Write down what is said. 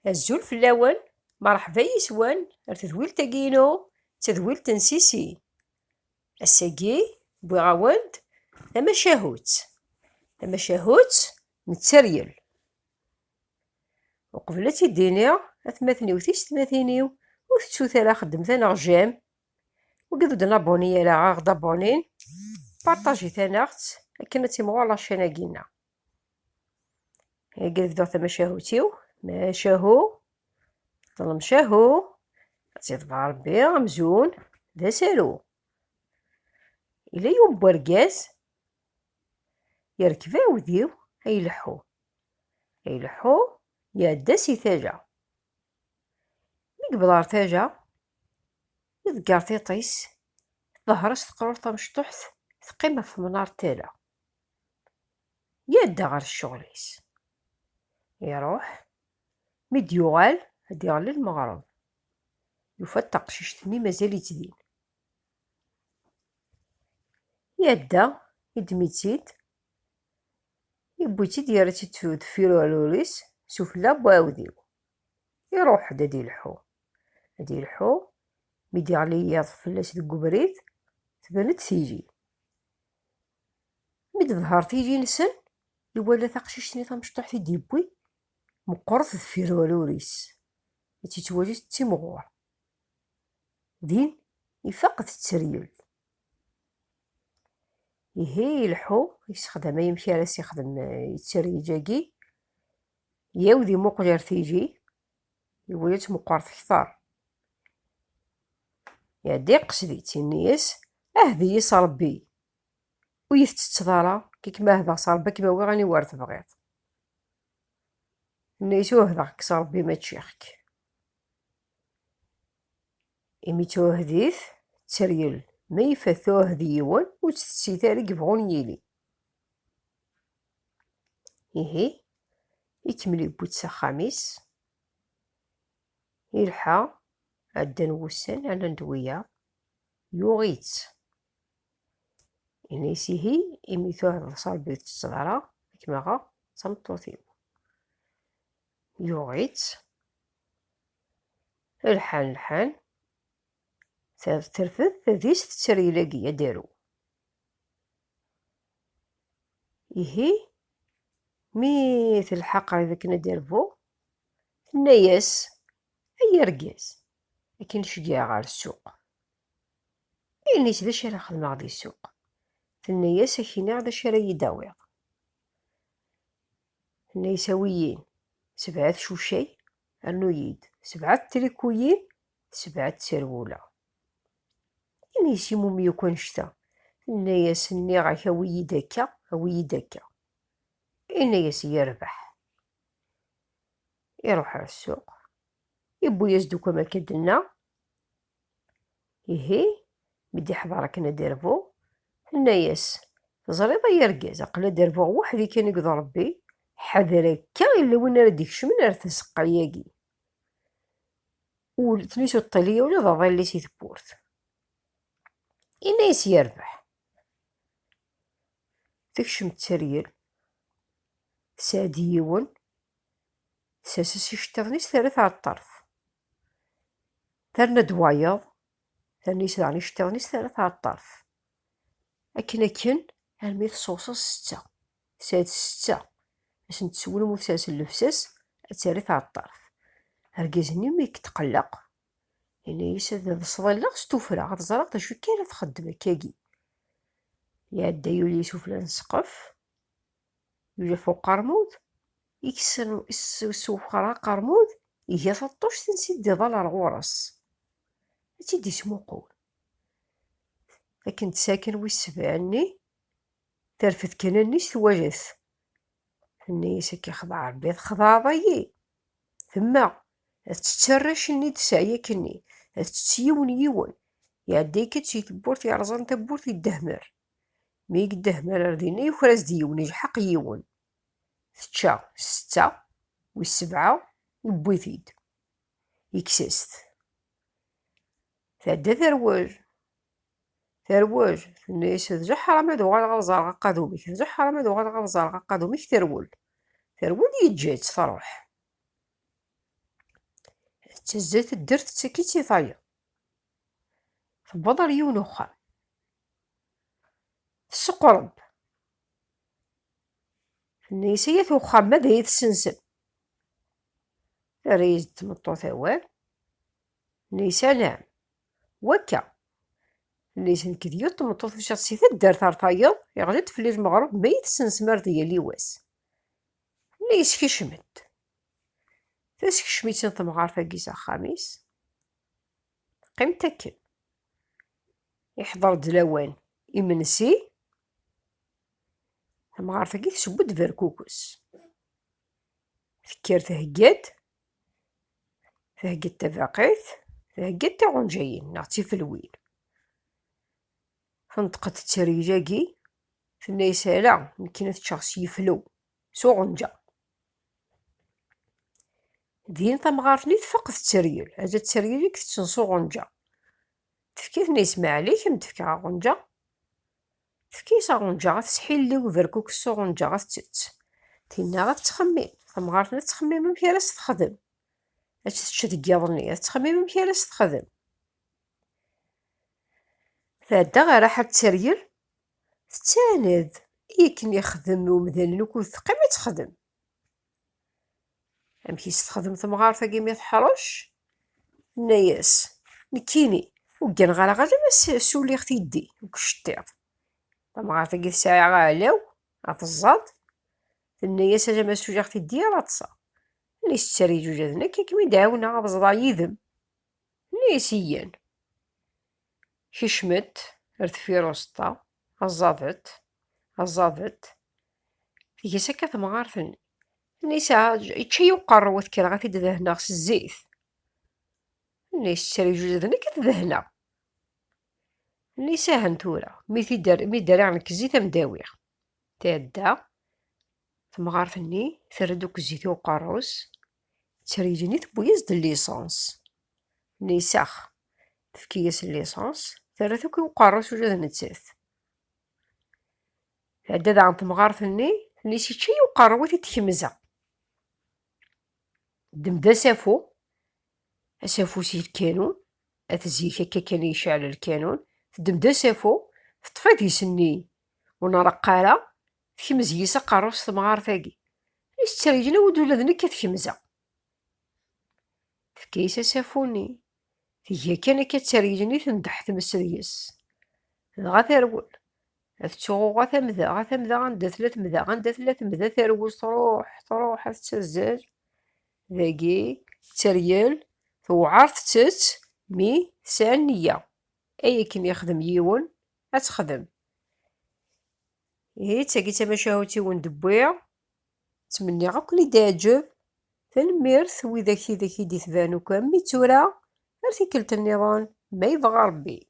Azul fell-awen, merḥba yes-wen ar tedwilt-agi-inu d tadwilt n Sisi. Ass-agi wwiɣ-awen-d tamacahut n Tteryel. Uqbel ad tt-id-iniɣ, atmaten-iw tiysetmatin-iw, ur tettut ara xeddmet aneɣjam. Wid ur d-nabuni ara aɣ-d abunin, parṭajit-aneɣ-tt akken ad timɣur lacana-agi-nneɣ. Agi ad bduɣ tamacahut-iw. Macahu, ḍlem cahu, ad tt-iḍebber Ṛebbi amzun d asaru. Yella yiwen n urgaz yerkeb aɛudiw ad ileḥḥu, iɛedda si tala. Mi yewweḍ ɣer tala, iḍegger tiṭ-is, teḍher-as teqṛuṛt tamecṭuḥt, teqqim ɣef umnar n tala. Iɛedda ɣer ccɣel-is, iṛuḥ, mi d-yuɣal ad iɣelli lmeɣreb, yufa taqcict-nni mazal-itt din. Iɛedda, iddem-itt-id, iwwi-tt-id, yerra-tt-id deffir uɛrur-is sufella n uɛudiw. Iṛuḥ-d ad ileḥḥu, mi d-iɣli yiḍ fell-as deg ubrid, tban-d tili. Mi d-teḍher tili-nsen, iwala taqcict-nni tamecṭuḥt i d-iwwi meqqret deffir uɛrur-is, ad tt-ittwali tettimɣur. Din ifaq-d Tteryel. Ihi ileḥḥu, yessexdam ayen ara s-ixdem Tteryel-agi, yɛawed imuqel ar tili, iwala-tt meqqret kter. Iɛedda iqsed-itt, ini-as: ahdet-iyi-s Ṛebbi, ur iyi-tettetteḍ ara, kik ma ahdeɣ s Ṛebbi ad kem-awiɣ aniwer tebɣiḍ. Ini-as: uhdeɣ-k s Ṛebbi ma ččiɣ-k. Imi tuhdit, Tteryel ma yifat tuhd yiwen, ur tt-tettit ara i yebɣun yili. Ihi ikemmel iwwi-tt s axxam-is, ilḥa, ɛeddan wussan, ɛenna-d wiyaḍ, yuɣ-itt. Ini-as: ihi imi tuhdeḍ s Ṛebbi ur tettetteḍ ara, ad kem-aɣeɣ d tameṭṭut-iw. Yuɣ-itt, lḥan, terfed tadist Tteryel-agi ad taru. Ihi mi telḥa qrib akken ad terbu, tenna-as: ay argaz, akken ceggeɛ ɣer ssuq. Ini-as: d acu ara xedmeɣ di ssuq? Tenna-as: ad k-iniɣ d acu ara iyi-d-tawiḍ. Tenna-as: awi-yin 7 cucay, rnu-yi-d 7 trikuyin, 7 tserwula. Ini-as: yemumi akk annect-a. Tenna-as: nniɣ-ak awi-yi-d akka. Ini-as: yerbeḥ. Iṛuḥ ar ssuq, yewwi-as-d akk amek ad d-tenna. Ihi mi d-iḥḍer akken ad terbu, tenna-as: teẓriḍ ay argaz, aql-i ad rbuɣ weḥdi kan akked Ṛebbi, ḥader akka illa win ara d-ikecmen ar tzeqqa-agi. Ur ṭṭili ula d aḍil-is i tewwurt. Ini-as: yerbeḥ. Tekcem Tteryel, tesɛa-d yiwen, tsers-as iceṭṭiḍen-is, terra-t ɣer ṭṭerf. Terna-d wayeḍ, terna-as daɣen iceṭṭiḍen-is, terra-t ɣer ṭṭerf. Akken armi tṣuṣa ssetta. Tesɛa-d 6 ass n teswelmut s llebsa-s, ad terr-it ɣer ṭṭerf. Argaz-nni mi yetqelleq, ini-as: ad ṣḍilleɣ s tuffra, ad ẓreɣ d acu akka ara txeddem akkagi. Iɛedda yuli sufella n ssqef, yuli ɣef uqeṛmud, yessewxer aqeṛmud, iga taṭṭuct ansi d-iḍall ar ɣur-s. Ad tt-id-ismuqul. Akken tesɛa kan wis 7-nni, terfed kan allen-is, twala-t. Tenna-as: akka ixdeɛ Ṛebbi, txedɛeḍ-iyi. Temma ad tett arrac-nni tesɛa yakkenni, ad tett yiwen. Iɛedda yekkat si tewwurt, yerẓan tawwurt, yeddehmer. Mi yeddehmer ar dinna, yuker-as-d yiwen, ilḥeq yiwen. Tečča 6, wis 7 yewwi-t-id, yekkes-as-t. Tɛedda terwel. Tenna-as: tǧeḥḥer ma ad uɣaleɣ ad ẓreɣ aqadum-ik. Terwel, yeǧǧa-tt, tṛuḥ. تهزات الدرت تاكي تيطايا، تبوض ريون وخام، تسقرب النيسية وخام ماذا هي تسنسل، ريز تمطوط اوال، نيسا نعم وكا، نيسان كديو تمطوط في شخصية الدرت رطايا يغلط في المغرب ما يتسنس مردية ليواس، نيس كشمت، تسكشميتين تمغار كيسا خاميس، قيم تاكل، يحضر دلاوان يمنسي، تمغار تاكي تسود فيركوكوس، فكر تهقاد تباقيت، تهقاد تاغنجايين ناغتي في الويل، تنطقت التريجاكي ثنا لا مكينة شخص يفلو سو غنجا، دين تمغارتني تفقد التريل، هذا التريل كتنسو غنجا، تفكيت نسمع عليك ام تفكي غنجا، تفكيس غنجا غتسحيل لي وفركوك سو غنجا غتت، تينا غتخمم، تمغارتنا تخمم امك راس تخدم، تشد كياضني تخمم امك راس تخدم، تعدا غير راحة التريل تتاند، يمكن يخدم ومدان وكل ثقيل ما تخدم، أمكيس تخدم تمغارت كيما تحرش، ناياس نكيني وكان غالا غادا ما سولي اختي يدي وكشطيط، تمغارت كي الساعة غا علاو غتزاد، الناياس اجا ما سولي اختي يدي راه تصا، نيس تشري جوج هادنا كيما يدعونا غبزضا يذم، نيسيان كشمت رت في روسطا هزابت هي سكا تمغارتني، نيسا يتشي وقروت كي غادي تدهنا خص الزيت، نيس تشري جوج هادنا كتدهنا، نيسا هانتورا مي دار عنك الزيت مداويغ، تعدا تمغارتني ثرى دوك الزيت وقروس، تريجيني تبويز د ليسونس، نيساخ تفكياس الليسونس ثرى دوك وقروس وجد نتساث، تعدا عن تمغارتني نيسي تشي وقروت تكمزا، دمدا سافو، اسافو سي الكانون، اتزيك هكا كان يشعل الكانون، تدمدا سافو، تطفي يسني، ونرى قارة تكمز يسا قاروس تمغار ثاقي، يستريجنا ودولادنا كتكمزا، تفكيسا سافوني، هي كان كتريجني تندح تمسريس، غا ترول، تشوغو غا تمدا غندا ثلاث مدا ترول تروح تتزاج، ذاقي تريال توعر تتت مي تسعى النية، أيا كيما يخدم ييون أتخدم، تاقي تماشاهوتي وندبويع، نتمنى غا كون يدعجب، تنميرت وإذا كي تبانو كامي تورا، ار تيكلت النظام ما يبغى ربي.